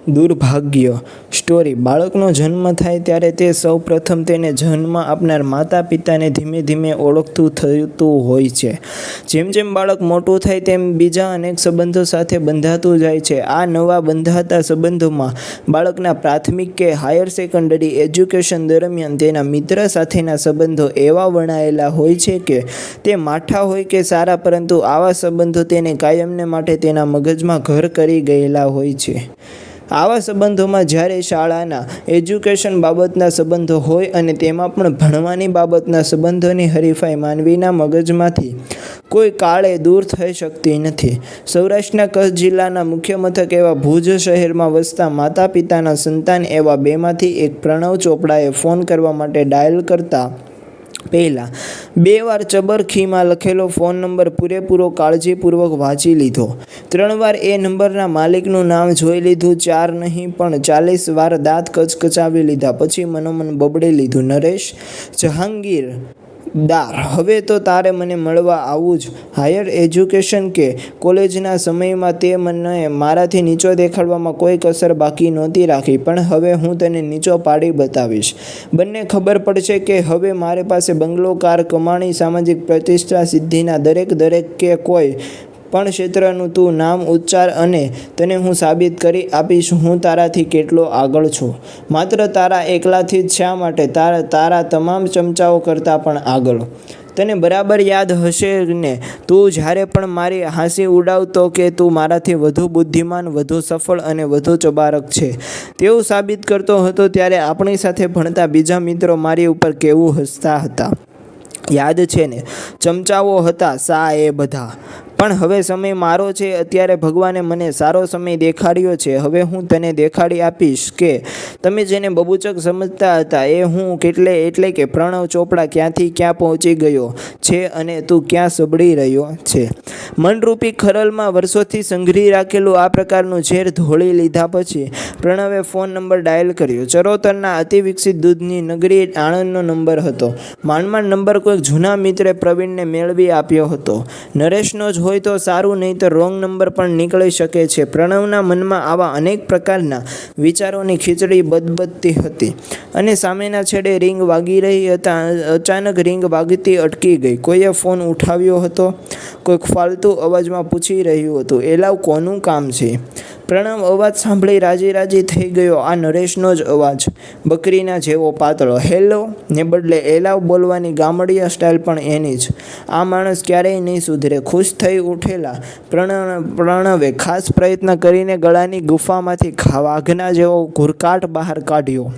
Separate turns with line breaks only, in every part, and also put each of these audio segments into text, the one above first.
દુર્ભાગ્ય story. બાળકનો જન્મ થાય ત્યારે તે સૌ પ્રથમ તેને જન્મ આપનાર માતા પિતાને ધીમે ધીમે ઓળખતું થતું હોય છે. જેમ જેમ બાળક મોટું થાય તેમ બીજા અનેક સંબંધો સાથે બંધાતું જાય છે. આ નવા બંધાતા સંબંધોમાં બાળકના પ્રાથમિક કે હાયર સેકન્ડરી એજ્યુકેશન દરમિયાન તેના મિત્ર સાથેના સંબંધો એવા વણાયેલા હોય છે કે તે માઠા હોય કે સારા, પરંતુ આવા સંબંધો તેને કાયમને માટે તેના મગજમાં ઘર કરી ગયેલા હોય છે. આવા સંબંધોમાં જ્યારે શાળાના એજ્યુકેશન બાબતના સંબંધો હોય અને તેમાં પણ ભણવાની બાબતના સંબંધોની હરીફાઈ માનવીના મગજમાંથી કોઈ કાળે દૂર થઈ શકતી નથી. સૌરાષ્ટ્રના કચ્છ જિલ્લાના મુખ્ય મથક એવા ભુજ શહેરમાં વસતા માતા પિતાના સંતાન એવા બેમાંથી એક પ્રણવ ચોપડાએ ફોન કરવા માટે ડાયલ કરતા પહેલાં 2 વાર ચબરખીમાં લખેલો ફોન નંબર પૂરેપૂરો કાળજીપૂર્વક વાંચી લીધો. 3 વાર એ નંબરના માલિકનું નામ જોઈ લીધું. 4 નહીં પણ 40 વાર દાંત કચકચાવી લીધા. પછી મનોમન બબડી લીધું, નરેશ જહાંગીર દાર, હવે તો તારે મને મળવા આવવું જ. હાયર એજ્યુકેશન કે કોલેજના સમયમાં તે મને મારાથી નીચો દેખાડવામાં કોઈ કસર બાકી નહોતી રાખી, પણ હવે હું તને નીચો પાડી બતાવીશ. બંને ખબર પડશે કે હવે મારી પાસે બંગલો, કાર, કમાણી, સામાજિક પ્રતિષ્ઠા, સિદ્ધિના દરેક કે કોઈ પણ ક્ષેત્રનું તું નામ ઉચ્ચાર અને તને હું સાબિત કરી આપીશ હું તારાથી કેટલો આગળ છું. માત્ર તારા એકલાથી જ શા માટે, તારા તમામ ચમચાઓ કરતાં પણ આગળ. તને બરાબર યાદ હશે ને, તું જ્યારે પણ મારી હાંસી ઉડાવતો કે તું મારાથી વધુ બુદ્ધિમાન, વધુ સફળ અને વધુ ચબારક છે તેવું સાબિત કરતો હતો, ત્યારે આપણી સાથે ભણતા બીજા મિત્રો મારી ઉપર કેવું હસતા હતા. યાદ છે ને, ચમચાઓ હતા સા એ બધા. પણ હવે સમય મારો છે. અત્યારે ભગવાને મને સારો સમય દેખાડ્યો છે. હવે હું તને દેખાડી આપીશ કે તમે જેને બબૂચક સમજતા હતા એ હું એટલે કે પ્રણવ ચોપડા ક્યાંથી ક્યાં પહોંચી ગયો છે અને તું ક્યાં સબડી રહ્યો છે. મનરૂપી ખરલમાં વર્ષોથી સંઘરી રાખેલું આ પ્રકારનું ઝેર ધોળી લીધા પછી પ્રણવે ફોન નંબર ડાયલ કર્યો. ચરોતરના અતિ વિકસિત દૂધની નગરી આણંદનો નંબર હતો. માંડ નંબર કોઈક જૂના મિત્રે પ્રવીણને મેળવી આપ્યો હતો. નરેશનો જ હોય તો સારું, નહીં તો રોંગ નંબર પણ નીકળી શકે છે. પ્રણવના મનમાં આવા અનેક પ્રકારના વિચારોની ખીચડી બદબદતી હતી અને સામેના છેડે રિંગ વાગી રહી હતા. અચાનક રિંગ વાગતી અટકી ગઈ. કોઈએ ફોન ઉઠાવ્યો હતો. કોઈક ફાલતુ અવાજમાં પૂછી રહ્યું હતું, એલાવ કોનું કામ છે? પ્રણવ અવાજ સાંભળી રાજી થઈ ગયો. આ નરેશનો જ અવાજ, બકરીના જેવો પાતળો. હેલો ને બદલે એલાવ બોલવાની ગામડિયા સ્ટાઇલ પણ એની જ. આ માણસ ક્યારેય નહીં સુધરે. ખુશ થઈ ઉઠેલા પ્રણવે ખાસ પ્રયત્ન કરીને ગળાની ગુફામાંથી વાઘના જેવો ઘુરકાટ બહાર કાઢ્યો.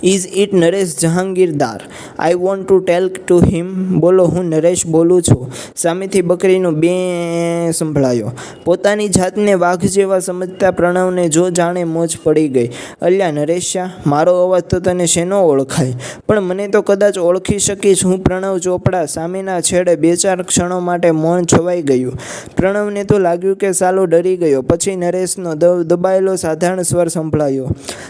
Is it Naresh Jahangirdar? I want to tell to him. બોલો, હું નરેશ બોલું છું. સામેથી બકરીનો બે સંભળાયો. પોતાની જાતને વાઘ જેવા સમજતા પ્રણવને જો જાણે મોજ પડી ગઈ. અલ્યા નરેશા, મારો અવાજ તો તને શેનો ઓળખાય? પણ મને તો કદાચ ઓળખી શકીશ. હું પ્રણવ ચોપડા. સામેના છેડે 2-4 ક્ષણો માટે મૌન છવાઈ ગયું. પ્રણવને તો લાગ્યું કે સાલો ડરી ગયો. પછી નરેશનો દબાયેલો સાધારણ સ્વર સંભળાયો.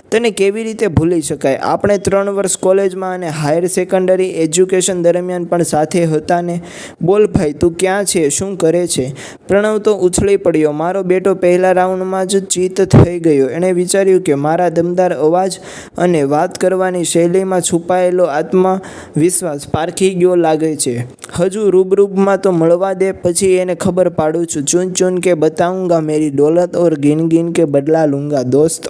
તને કેવી રીતે ભૂલી શકાય? આપણે 3 વર્ષ કોલેજમાં અને હાયર સેકન્ડરી એજ્યુકેશન દરમિયાન પણ સાથે હતા ને. બોલ ભાઈ, તું ક્યાં છે? શું કરે છે? પ્રણવ તો ઉછળી પડ્યો. મારો બેટો પહેલા રાઉન્ડમાં જ ચિત્ત થઈ ગયો. એણે વિચાર્યું કે મારા દમદાર અવાજ અને વાત કરવાની શૈલીમાં છુપાયેલો આત્મવિશ્વાસ પારખી ગયો લાગે છે. હજુ રૂબરૂમાં તો મળવા દે, પછી એને ખબર પાડું છું. ચૂન ચૂન કે બતાઉંગા મેરી દોલત ઓર ગિન ગિન કે બદલા લૂંગા દોસ્ત.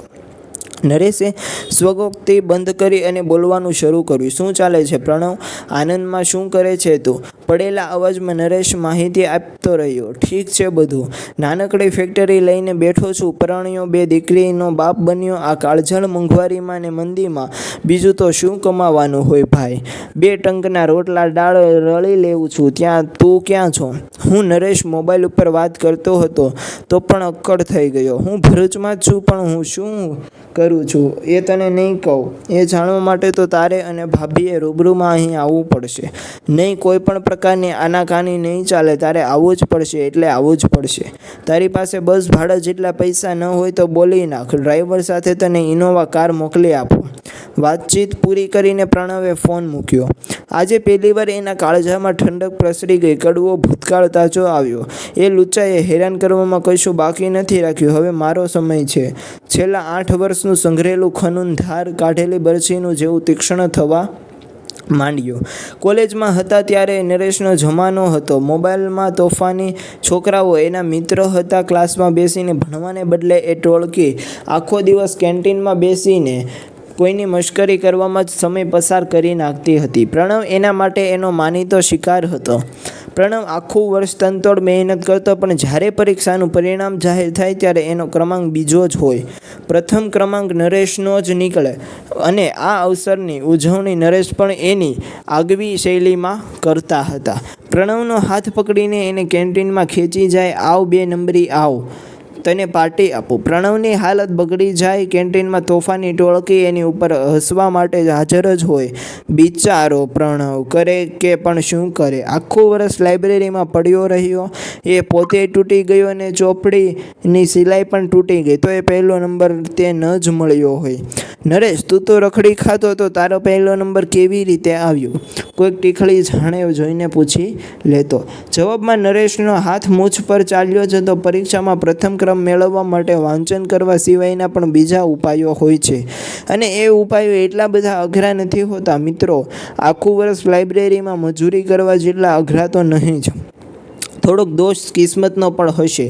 નરેશે સ્વગોક્તિ બંધ કરી અને બોલવાનું શરૂ કર્યું. શું ચાલે છે પ્રણવ? આનંદમાં શું કરે છે તું? પડેલા અવાજમાં નરેશ માહિતી આપતો રહ્યો. ઠીક છે બધું. નાનકડી ફેક્ટરી લઈને બેઠો છું. પરણ્યો, 2 દીકરીનો બાપ બન્યો. આ કાળઝાળ મોંઘવારીમાં ને મંદીમાં બીજું તો શું કમાવાનું હોય ભાઈ? 2 ટંકના રોટલા દાળ રળી લેવું છું. તું ક્યાં છો? હું નરેશ મોબાઈલ ઉપર વાત કરતો હતો તો પણ અક્કડ થઈ ગયો. હું ભરૂચમાં જ છું, પણ હું શું કરું છું એ તને નહીં કહું. એ જાણવા માટે તો તારે અને ભાભીએ રૂબરૂમાં અહીં આવવું પડશે. નહીં, કોઈ પણ પ્રકારની આનાકાની નહીં ચાલે. તારે આવવું જ પડશે એટલે આવવું જ પડશે. તારી પાસે બસ ભાડા જેટલા પૈસા ન હોય તો બોલી નાખ. ડ્રાઈવર સાથે તને ઇનોવા કાર મોકલી આપો. વાતચીત પૂરી કરીને પ્રણવે ફોન મૂક્યો. આજે પહેલીવાર એના કાળજામાં ઠંડક પ્રસરી ગઈ. કડવો ભૂતકાળ તાજો આવ્યો. એ લુચ્ચાએ હેરાન કરવામાં કશું બાકી નથી રાખ્યું. હવે મારો સમય છે. છેલ્લા 8 વર્ષનું સંઘરેલું ખનન ધાર કાઢેલી બરછીનું જેવું તીક્ષ્ણ થવા માંડ્યું. કોલેજમાં હતા ત્યારે નરેશનો જમાનો હતો. મોબાઈલમાં તોફાની છોકરાઓ એના મિત્રો હતા. ક્લાસમાં બેસીને ભણવાને બદલે એ ટોળકી આખો દિવસ કેન્ટીનમાં બેસીને કોઈની મશ્કરી કરવામાં જ સમય પસાર કરી નાખતી હતી. પ્રણવ એના માટે એનો માનીતો શિકાર હતો. પ્રણવ આખું વર્ષ તનતોડ મહેનત કરતો, પણ જ્યારે પરીક્ષાનું પરિણામ જાહેર થાય ત્યારે એનો ક્રમાંક બીજો જ હોય. પ્રથમ ક્રમાંક નરેશનો જ નીકળે અને આ અવસરની ઉજવણી નરેશ પણ એની આગવી શૈલીમાં કરતા હતા. પ્રણવનો હાથ પકડીને એને કેન્ટીનમાં ખેંચી જાય. આવ 2 નંબરી આવ, તને પાર્ટી આપું. પ્રણવની હાલત બગડી જાય. કેન્ટીનમાં તોફાની ટોળકી એની ઉપર હસવા માટે હાજર જ હોય. બિચારો પ્રણવ કરે કે પણ શું કરે. આખું વર્ષ લાઇબ્રેરીમાં પડ્યો રહ્યો. એ પોતે તૂટી ગયો અને ચોપડીની સિલાઈ પણ તૂટી ગઈ. તો એ પહેલો નંબર તે ન જ મળ્યો હોય. નરેશ, તું તો રખડી ખાતો તો તારો પહેલો નંબર કેવી રીતે આવ્યો? કોઈક ટીખળી જાણે જોઈને પૂછી લેતો. જવાબમાં નરેશનો હાથ મૂછ પર ચાલ્યો જતો. પરીક્ષામાં પ્રથમ ક્રમ મેળવવા માટે વાંચન કરવા સિવાયના પણ બીજા ઉપાયો હોય છે, અને એ ઉપાયો એટલા બધા અઘરા નથી હોતા મિત્રો. આખું વર્ષ લાઇબ્રેરીમાં મજૂરી કરવા જેટલા અઘરા તો નહીં જ. થોડોક દોષ કિસ્મતનો પણ હશે,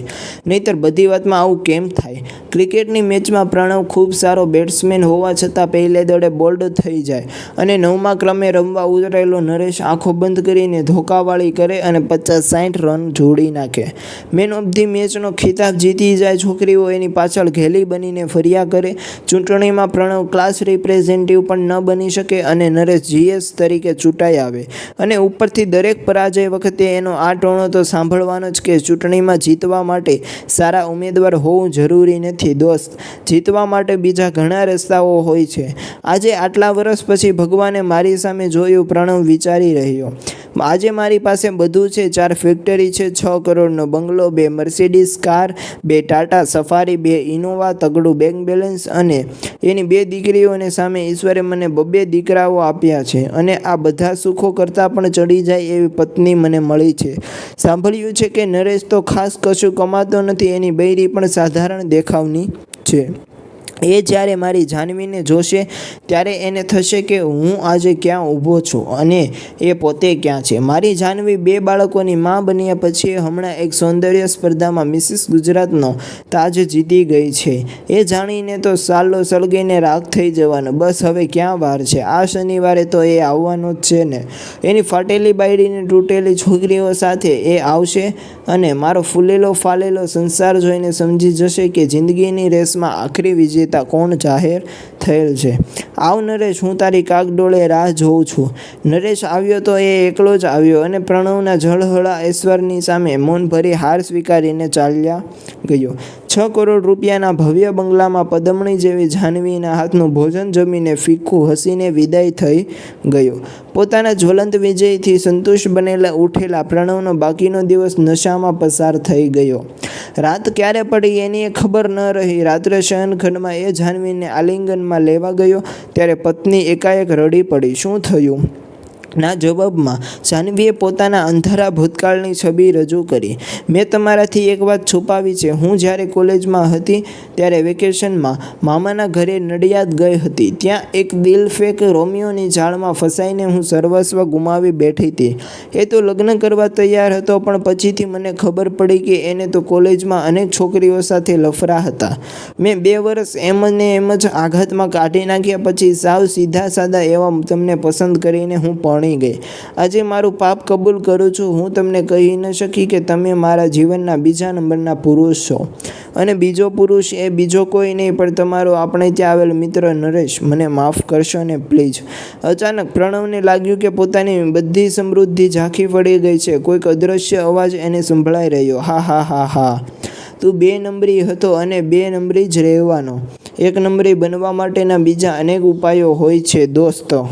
નહીંતર બધી વાતમાં આવું કેમ થાય? ક્રિકેટની મેચમાં પ્રણવ ખૂબ સારો બેટ્સમેન હોવા છતાં પહેલે દડે બોલ્ડ થઈ જાય અને 9મા ક્રમે રમવા ઉતરેલો નરેશ આંખો બંધ કરીને ધોકાવાળી કરે અને 50-60 રન જોડી નાખે. મેન ઓફ ધી મેચનો ખિતાબ જીતી જાય. છોકરીઓ એની પાછળ ઘેલી બનીને ફર્યા કરે. ચૂંટણીમાં પ્રણવ ક્લાસ રિપ્રેઝેન્ટેટિવ પણ ન બની શકે અને નરેશ GS તરીકે ચૂંટાઈ આવે. અને ઉપરથી દરેક પરાજય વખતે એનો આ ટોણો તો સાંભળવાનો જ કે ચૂંટણીમાં જીતવા માટે સારા ઉમેદવાર હોવું જરૂરી નથી દોસ્ત. જીતવા માટે બીજા ઘણા રસ્તાઓ હોય છે. આજે આટલા વર્ષ પછી ભગવાને મારી સામે જોયું. પ્રણવ વિચારી રહ્યો. આજે મારી પાસે બધું છે. 4 ફેક્ટરી છે, 6 કરોડનો bungalow, 2 Mercedes car, 2 Tata Safari, 2 Innova, તગડું બેંક બેલેન્સ અને એની 2 દીકરીઓને સામે ઈશ્વરે મને 2 દીકરાઓ આપ્યા છે. અને આ બધા સુખો કરતાં પણ ચડી જાય એવી પત્ની મને મળી છે. સાંભળ્યું છે કે નરેશ તો ખાસ કશું કમાતો નથી. એની બૈરી પણ સાધારણ દેખાવની છે. એ જ્યારે મારી જાનવીને જોશે ત્યારે એને થશે કે હું આજે ક્યાં ઊભો છું અને એ પોતે ક્યાં છે. મારી જાનવી 2 બાળકોની મા બન્યા પછી હમણાં એક સૌંદર્ય સ્પર્ધામાં મિસિસ ગુજરાતનો તાજ જીતી ગઈ છે. એ જાણીને તો સાલો સળગીને રાખ થઈ જવાનો. બસ હવે ક્યાં વાર છે? આ શનિવારે તો એ આવવાનો જ છે ને. એની ફાટેલી બાયડીને તૂટેલી છોકરીઓ સાથે એ આવશે અને મારો ફૂલેલો ફાલેલો સંસાર જોઈને સમજી જશે કે જિંદગીની રેસમાં આખરી વિજેતા કોણ જાહેર થયેલ છે. આવ નરેશ, હું તારી કાગડોળે રાહ જોઉં છું. નરેશ આવ્યો તો એ એકલો જ આવ્યો અને પ્રણવના ઝળહળા ઐશ્વર્યની સામે મૌન ભરી હાર સ્વીકારીને ચાલ્યા ગયો. 6 કરોડ રૂપિયાના ભવ્ય બંગલામાં પદમણી જેવી જાનવીના હાથનું ભોજન જમીને ફીકું હસીને વિદાય થઈ ગયો. પોતાના જ્વલંત વિજયથી સંતુષ્ટ બનેલા ઉઠેલા પ્રણવનો બાકીનો દિવસ નશામાં પસાર થઈ ગયો. રાત ક્યારે પડી એની ખબર ન રહી. રાત્રે શયનખંડમાં એ જાનવીને આલિંગનમાં લેવા ગયો ત્યારે પત્ની એકાએક રડી પડી. શું થયું? ના જવાબમાં જાનવીએ પોતાના અંધારા ભૂતકાળની છબી રજૂ કરી. મેં તમારાથી એક વાત છુપાવી છે. હું જ્યારે કોલેજમાં હતી ત્યારે વેકેશનમાં મામાના ઘરે નડિયાદ ગઈ હતી. ત્યાં એક દિલફેક રોમિયોની જાળમાં ફસાઈને હું સર્વસ્વ ગુમાવી બેઠી હતી. એ તો લગ્ન કરવા તૈયાર હતો, પણ પછીથી મને ખબર પડી કે એને તો કોલેજમાં અનેક છોકરીઓ સાથે લફરા હતા. મેં 2 વર્ષ એમ ને એમ જ આઘાતમાં કાઢી નાખ્યા. પછી સાવ સીધા સાદા એવા તમને પસંદ કરીને હું ગઈ. આજે મારું પાપ કબૂલ કરું છું. હું તમને કહી ન શકી કે તમે મારા જીવનના બીજા નંબરના પુરુષ છો, અને બીજો પુરુષ એ બીજો કોઈ નહીં પણ તમારો આપણે ત્યાં આવેલ મિત્ર નરેશ. મને માફ કરશો ને પ્લીઝ. અચાનક પ્રણવને લાગ્યું કે પોતાની બધી સમૃદ્ધિ ઝાંખી પડી ગઈ છે. કોઈક અદૃશ્ય અવાજ એને સંભળાઈ રહ્યો. હા હા હા હા, તું 2 નંબરી હતો અને 2 નંબરી જ રહેવાનો. 1 નંબરી બનવા માટેના બીજા અનેક ઉપાયો હોય છે દોસ્તો.